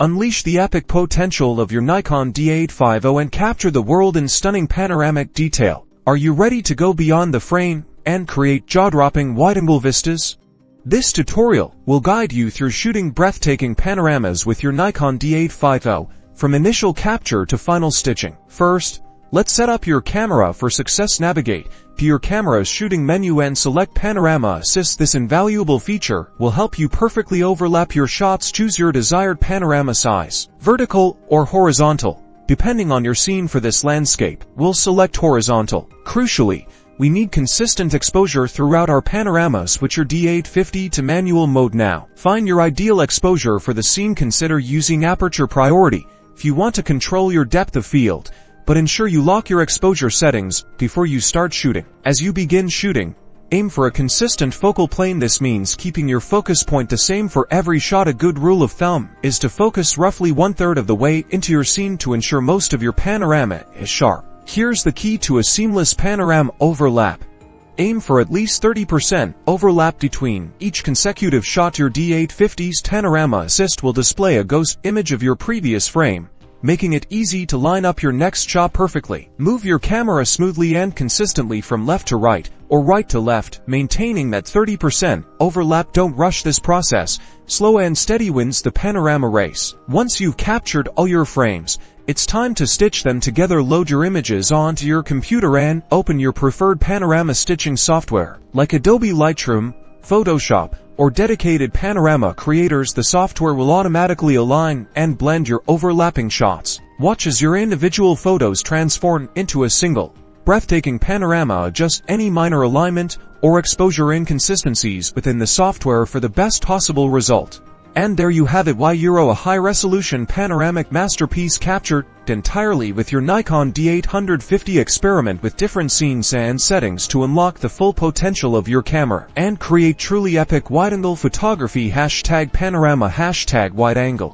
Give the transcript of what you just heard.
Unleash the epic potential of your Nikon D850 and capture the world in stunning panoramic detail. Are you ready to go beyond the frame and create jaw-dropping wide-angle vistas? This tutorial will guide you through shooting breathtaking panoramas with your Nikon D850, from initial capture to final stitching. First, let's set up your camera for success. Navigate to your camera's shooting menu and select Panorama Assist. This invaluable feature will help you perfectly overlap your shots. Choose your desired panorama size, vertical or horizontal. Depending on your scene. For this landscape, we'll select horizontal. Crucially, we need consistent exposure throughout our panorama. Switch your D850 to manual mode now. Find your ideal exposure for the scene. Consider using aperture priority if you want to control your depth of field, but ensure you lock your exposure settings before you start shooting. As you begin shooting, aim for a consistent focal plane. This means keeping your focus point the same for every shot. A good rule of thumb is to focus roughly 1/3 of the way into your scene to ensure most of your panorama is sharp. Here's the key to a seamless panorama overlap. Aim for at least 30% overlap between each consecutive shot. Your D850's Panorama Assist will display a ghost image of your previous frame, making it easy to line up your next shot perfectly. Move your camera smoothly and consistently from left to right or right to left, maintaining that 30% overlap. Don't rush this process. Slow and steady wins the panorama race. Once you've captured all your frames, it's time to stitch them together. Load your images onto your computer and open your preferred panorama stitching software, like Adobe Lightroom, Photoshop, or dedicated panorama creators. The software will automatically align and blend your overlapping shots. Watch as your individual photos transform into a single, breathtaking panorama. Adjust any minor alignment or exposure inconsistencies within the software for the best possible result. And there you have it. A high-resolution panoramic masterpiece captured entirely with your Nikon D850. Experiment with different scenes and settings to unlock the full potential of your camera and create truly epic wide-angle photography. #panorama #wideangle